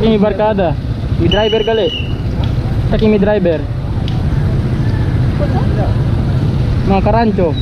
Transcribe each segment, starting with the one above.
Saking may barkada. May driver gali. Saking may driver. Mga karancho.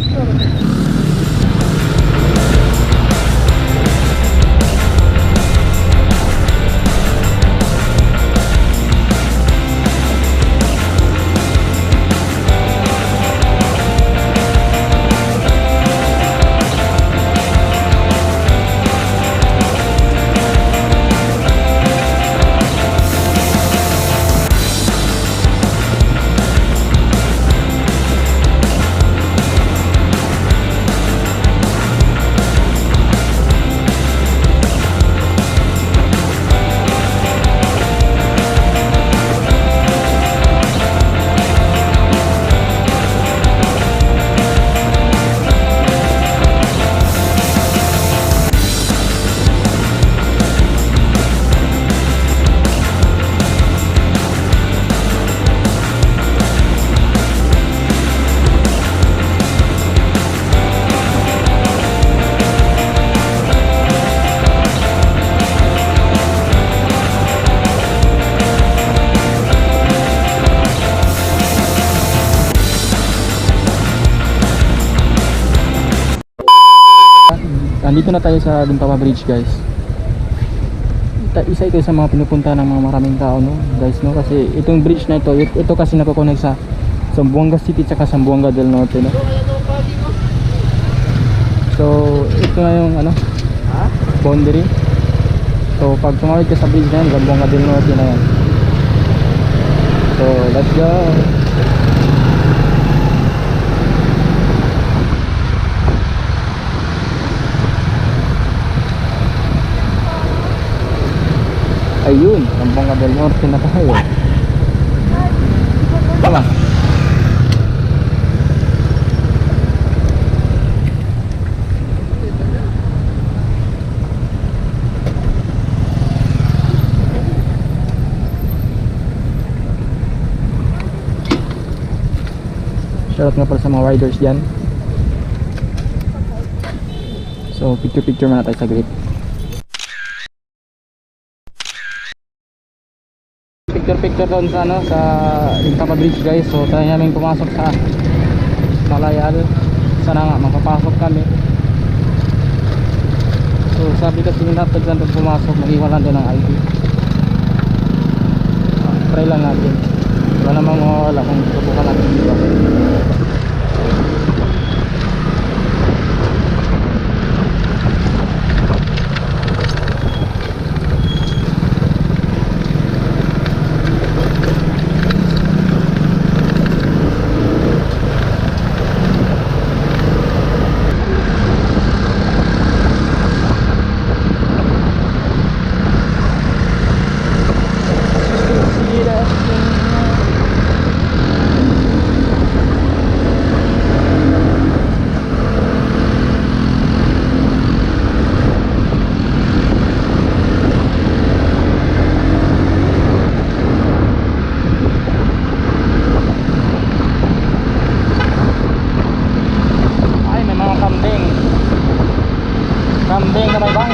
Andito na tayo sa Limpawa Bridge, guys. Isa ito sa mga pinupunta ng mga maraming tao, no, guys, no, kasi itong bridge na ito kasi nakokonek sa Zamboanga City at Zamboanga del Norte, no. So ito na yung ano, boundary. So pag tumawid ka sa bridge na yan, Zamboanga del Norte na yan. So let's go. Ayun, Zamboanga del Norte na tayo. Tama. Shoutout nga pala sa mga riders dyan. So picture muna tayo sa grid. Picture doon sa ano, sa Limpawa Bridge, guys. So tayo namin pumasok sa Malayal. Sana nga makapasok kami. So sabi kasi nila pag doon pumasok, mag-iwalan doon ng ID. Try lang natin. Wala namang mawawala kung subukan natin dito. Kambing na may bang.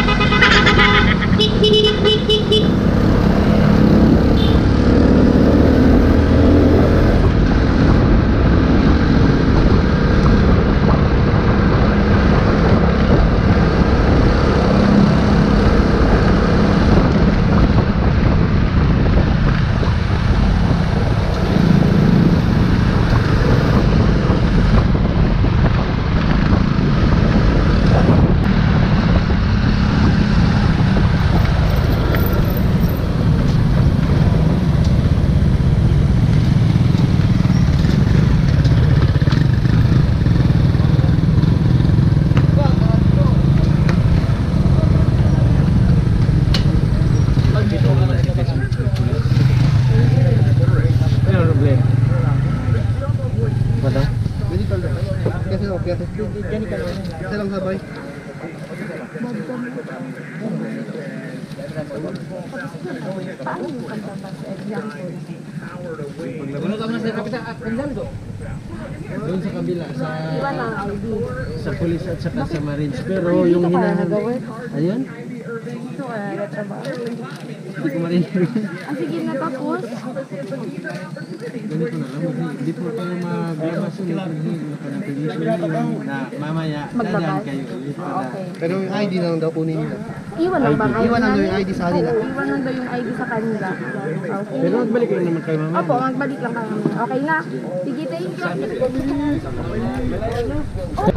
Isa lang sabay. Doon sa kabila sa police at saka sa marines, pero yung hinahanap ayun Hindi ko marinig. Ah, sige na tapos. Ganito na lang. Hindi po kayo maglabas ulit. Hindi po na permission na mamaya dadaan kayo ulit para. Okay. Pero yung ID na lang daw kunin nila. Iwan lang bang ID Iwan lang daw yung namin? ID sa kanila. Oo, iwan lang daw yung ID sa kanila. Okay. Pero magbalik lang naman kayo mamaya. Opo, magbalik lang kami. Okay na. Sige, thank you.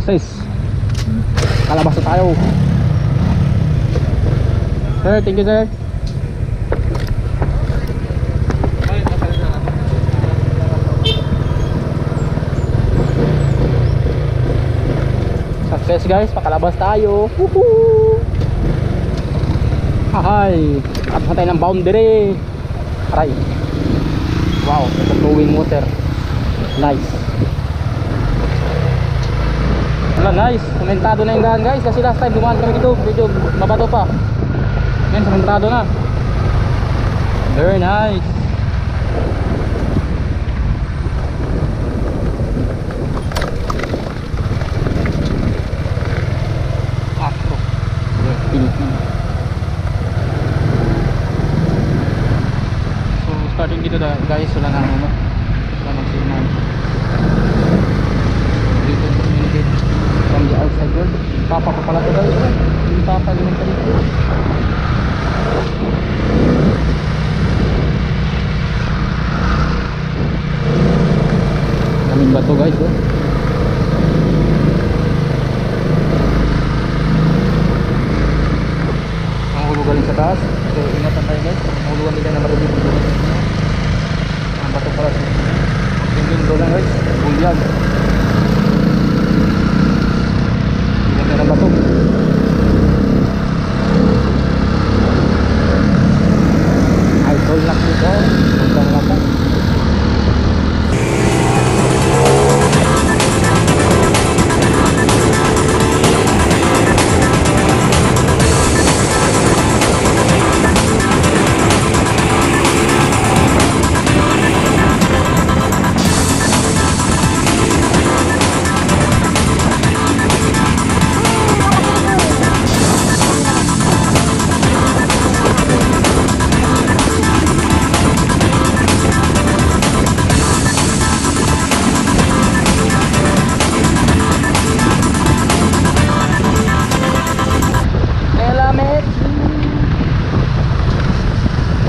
Sis, kalabas na tayo. Sir, thank you sir. Success guys, pakalabas tayo. Woohoo! Hi, tapos na tayo ng boundary. Aray. Wow, it's a flowing water. Nice. Wala, nice. Sementado na yung daan guys. Kasi last time dumaan kami dito, medyo mabato pa. Ngayon, sementado na. Very nice. Afro. Philippines. So, starting dito guys, wala na ano. Wala magsignal. Dito communicate from the outside world. Papa ko pala ito guys. Yung papa naman pa dito. Daming bato guys oh. Ang ulo galing sa taas. So ingatan tayo guys. Ang ulo nila na marunong dito. Ang bato pala sa tingin doon guys. Bulyag. Ganda ng bato. Idol lock dito. Ganda ng bato.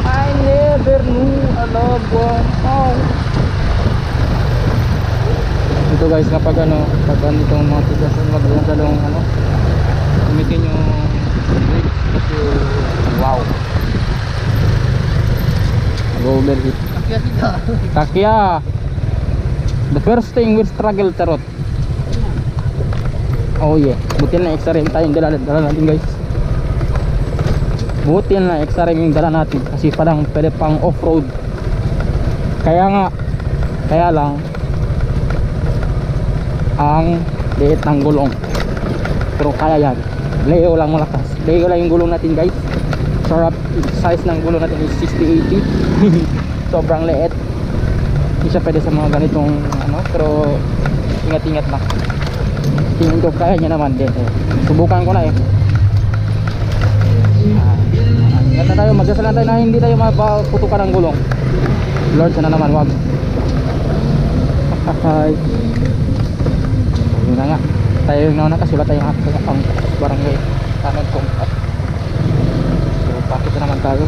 I never knew a love was all. Ito guys, kapag pag itong mga sitwasyon, maglalong gamitin yung brakes kasi wow, nag-overheat. Takya, the first thing we struggle, charot. Oh yeah, buti na extra rim tayong dala natin guys. Buti na extra rim yung dala natin kasi parang pwede pang off-road. Kaya lang ang liit ng gulong, pero kaya yan. Leo lang malakas, leo lang yung gulong natin guys. Sarap, size ng gulong natin is 60-80. Sobrang liit, hindi siya pwede sa mga ganitong pero ingat-ingat lang. Tingin ko kaya niya naman din subukan ko na ganda tayo, magdasal tayo na hindi tayo maputukan ng gulong. Lord, sana naman wag. Hi. Yun na nga, tayo yung nauna kasi wala tayong ang barangay tanod kong so bakit na naman tayo.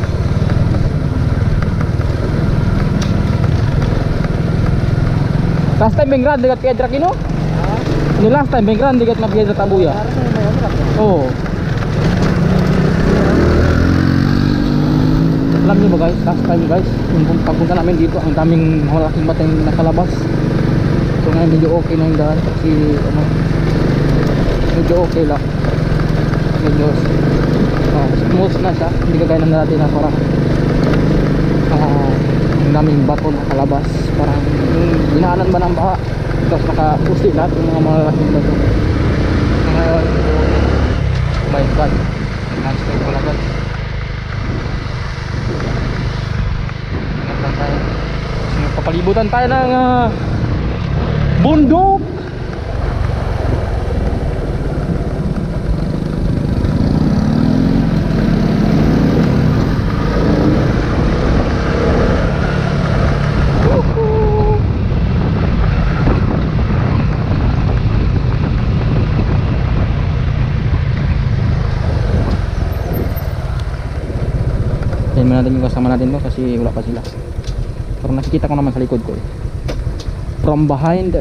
Last time bing grande kat Piedra Kino? Ni last time bing grande kat na Piedra Tabuya. Oo. Alam niyo ba guys, last time guys, yung pagpunta namin dito, ang daming malaking batang nakalabas. So ngayon medyo okay na yung daan kasi medyo okay lang. Medyo smooth na siya, hindi kagaya na natin na parang ang daming bato nakalabas. Parang dinaanan ba ng baha, tapos nakapusti lahat yung mga malaking bato. Ngayon, oh my god, non-stop pala guys. Papalibutan tayo ng bundok. natin yung kasama natin mo kasi wala pa sila. Pero nakikita ko naman sa likod ko eh. From behind.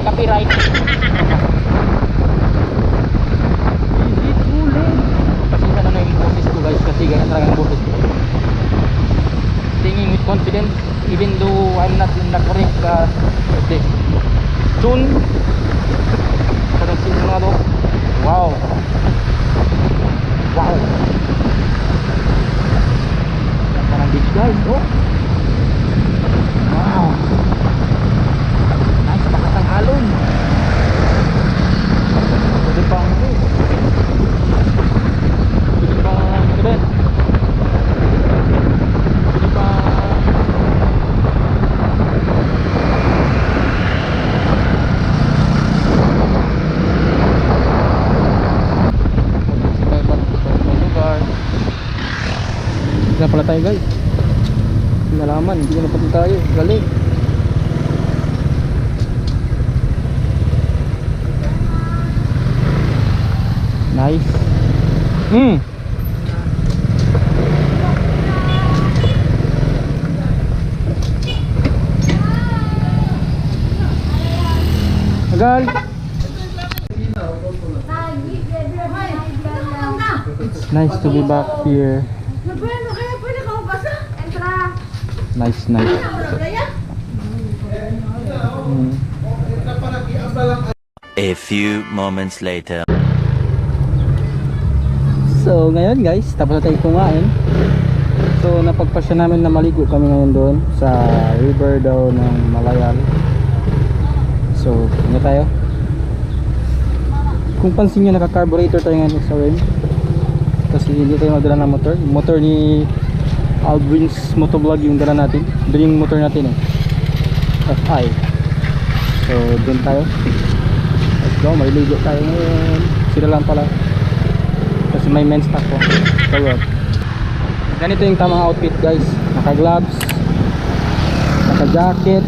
Copyright. Pasensya na yung boses ko guys kasi ganyan talaga ang boses ko. Singing with confidence even though I'm not in the correct tune. Parang singing mga to. Wow. Wow. Parang beach guys. Oh. Wow. Nice, bakatang alon. Pwede pang ito din. Pwede pang na pala tayo guys. Nalaman, hindi ko napunta tayo. Galing. Nice. Agal. It's nice to be back here. Nice, nice. A few moments later. So ngayon guys, tapos na tayo kumain. So napagpasya namin na maligo kami ngayon doon sa river daw ng Malayal. So ingat tayo. Kung pansin nyo, naka-carburetor tayo ngayon sa rim kasi hindi tayo madala ng motor. Yung motor ni Aldrin's Motovlog yung dala natin. Doon yung motor natin eh, FI. So doon tayo. Let's go, maliligo tayo ngayon. Sila lang pala kasi may men's stock po. So ganito yung tamang outfit guys. Naka gloves, naka jacket,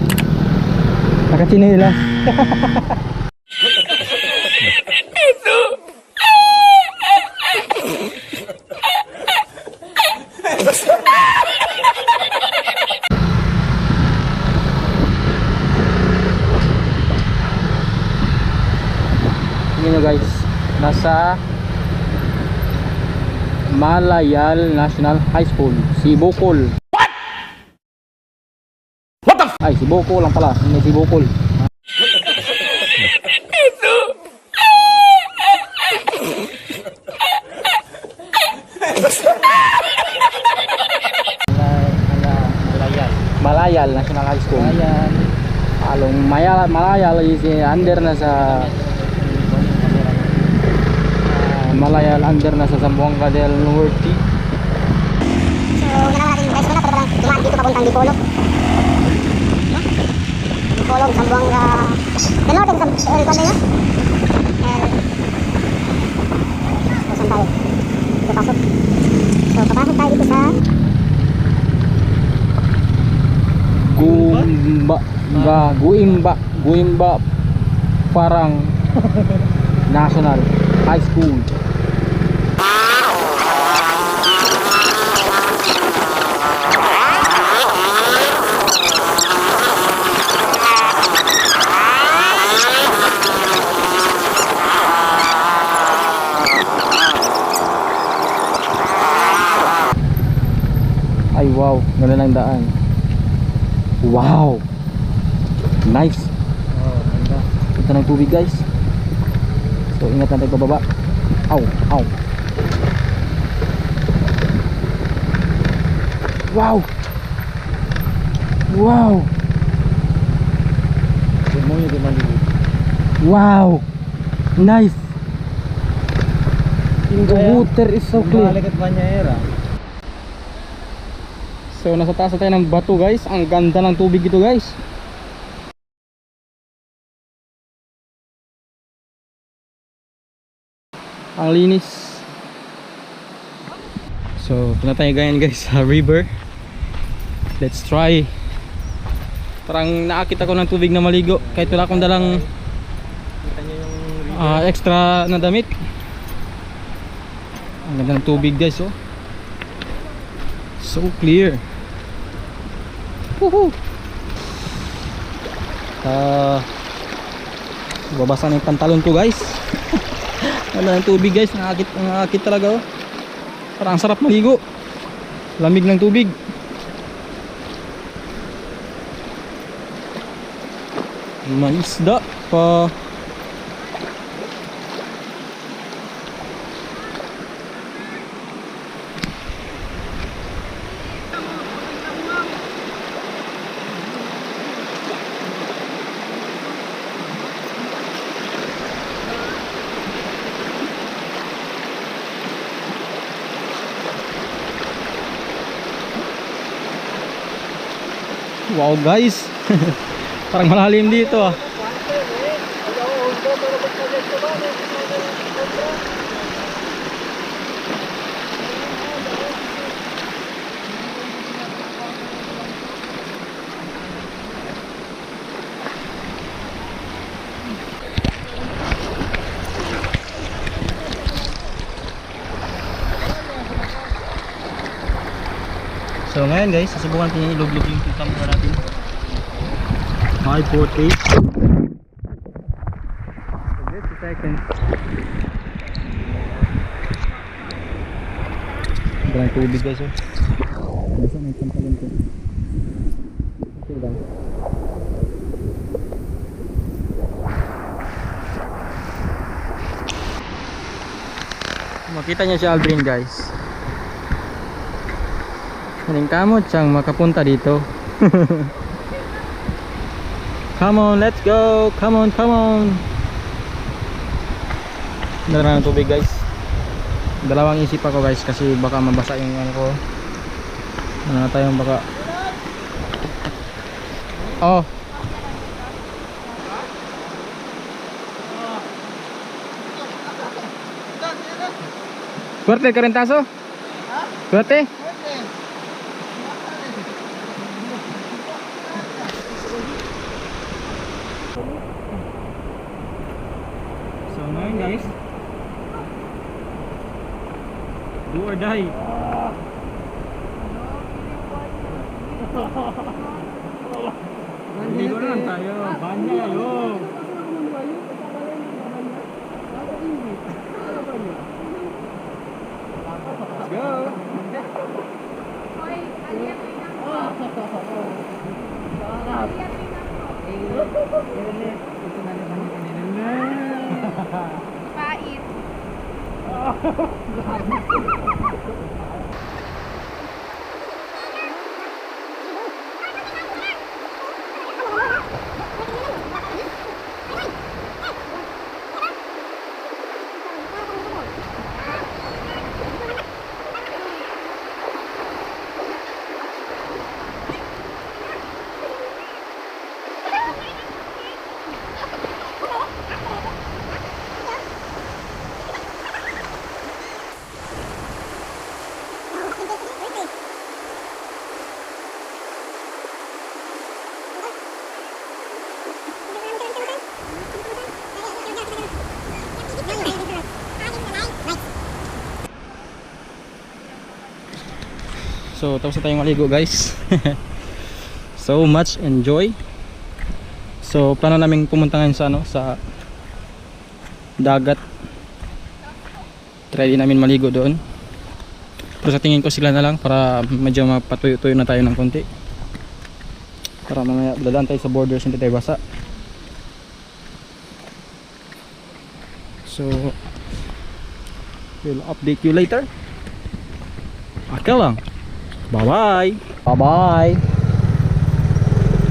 naka chinelas. Tingnan nyo guys, nasa Malayal National High School, Sibukol. What the f? Ay, Sibukol lang pala, hindi Sibukol. Malayal National High School. Malayal is under na sa Malayal under na sa Zamboanga del Norte. So, nalaman natin guys, wala pa lang dumaan dito papuntang Dipolog. Dipolog, Zamboanga del Norte, kung ano yun? So, saan tayo? Dito pasok. So, papasok tayo dito sa Guimba Parang National High School. Ay wow, ganda ng daan. Wow, nice. Ito na yung tubig guys. So ingat na tayo pababa. Ow, ow. Wow. Wow. Wow. Nice. The water is so clear. Balik at Banyaera. So nasa taas na tayo ng bato guys. Ang ganda ng tubig ito guys. Ang linis. So punta tayo ganyan guys sa river. Let's try. Parang nakakita ko ng tubig na maligo. Kahit wala akong dalang extra na damit. Ang ganda ng tubig guys oh. So clear. Woohoo! Babasa na yung pantalon ko guys. Wala ng tubig guys. Nakakit talaga oh. Parang sarap maligo. Lamig ng tubig. May isda pa. Wow guys. Parang malalim dito ah. So ngayon guys, susubukan natin ilog-log yung camera natin. High portrait. So just a second. Berang tubig guys oh. Bisa may pantalon ko. Okay lang. Makita niyo si Aldrin guys. Maling kamot siyang makapunta dito. Come on, let's go. Come on, come on. Dala ng tubig guys. Dalawang isip ako guys kasi baka mabasa yung ano ko. Ano na tayong baka. Oh. Fuerte karentaso? Fuerte? So ngayon guys, do or die. Ligo na lang tayo. Banya kayo. Let's go. Pait. So tapos na tayong maligo guys. So much enjoy. So plano namin pumunta ngayon sa ano, sa dagat. Try din namin maligo doon. Pero sa tingin ko sila na lang para medyo mapatuyo-tuyo na tayo ng konti. Para mamaya dadaan tayo sa borders, hindi tayo basa. So we'll update you later. Okay lang. Bye bye. Bye bye.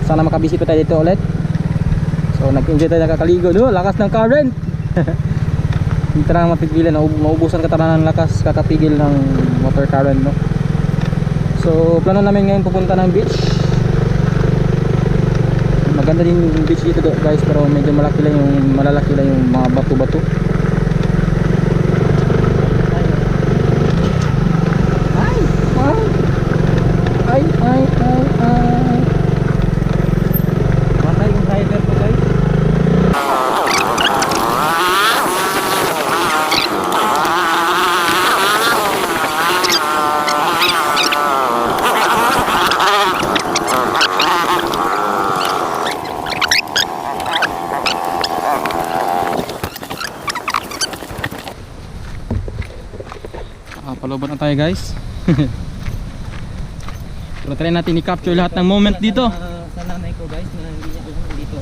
Sana makabisita tayo dito ulit. So nag-enjoy tayo, nakakaligo. No, lakas ng current. Hindi talaga mapigilan, maubusan ka talaga ng lakas kakapigil ng water current, no? So plano namin ngayon pupunta ng beach. Maganda din yung beach dito guys, pero medyo malalaki lang yung mga bato-bato. Ay. Matay yung rider ko guys. Paloban na tayo guys. Pero try natin i-capture lahat ng moment dito. Sa nanay ko guys, na hindi niya alam dito.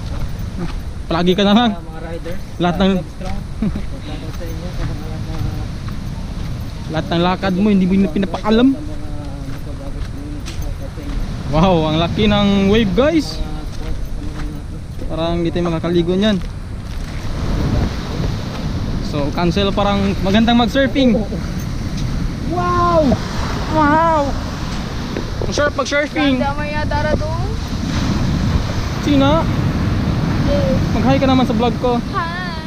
Palagi ka na lang. Mga riders. Lahat ng Strong. Pagkakaroon sa inyo, sa mga lahat ng lakad mo hindi mo pinapakalam. sa mga nagpag-abot community, sa inyo. Wow, ang laki ng wave guys. Mga sports sa mga natin. Parang hindi tayo makakaligo niyan. So cancel, parang magandang mag-surfing. Wow! Wow! Ang sarap mag-surfing. Ganda mo yata ra doon. Sina? Yes. Mag-hi ka naman sa vlog ko. Hi.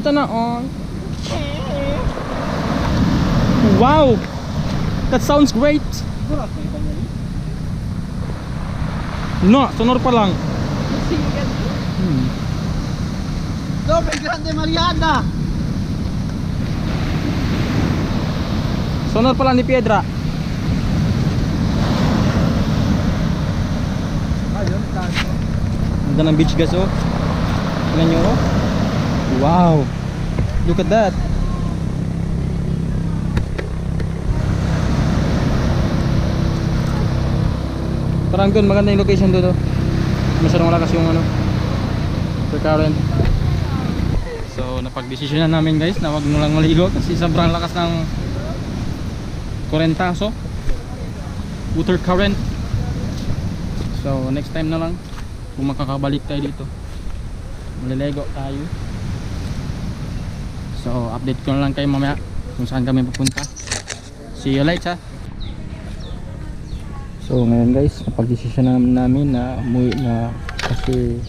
Ito na on. Wow! That sounds great. No, sonor pa lang. Sikat. Doble Grande Mariana! Sonor pa lang ni Piedra. Ayun, kanto. Ganda ng beach guys, oh. Tingnan nyo, oh. Wow! Look at that. Parang good, maganda yung location doon, oh. Masyadong malakas yung ano, water current. So napag-desisyon na namin guys na wag na lang maligo kasi sobrang lakas ng kurentaso, water current. So next time na lang kung makakabalik tayo dito, malilego tayo. So update ko na lang kayo mamaya kung saan kami pupunta. See you later. So ngayon guys, napag-desisyon namin na umuwi na kasi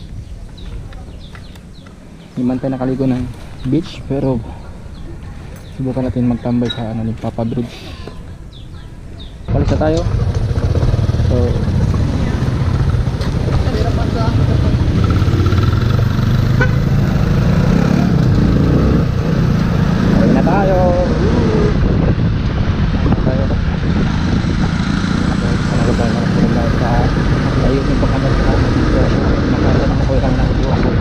hindi man tayo nakaligo ng beach, pero subukan natin magtambay sa ano, ni Papa Bridge. Palis na tayo. So palis na tayo. Ayun yung pagkakas na dito. Nakita na ko yung video ako.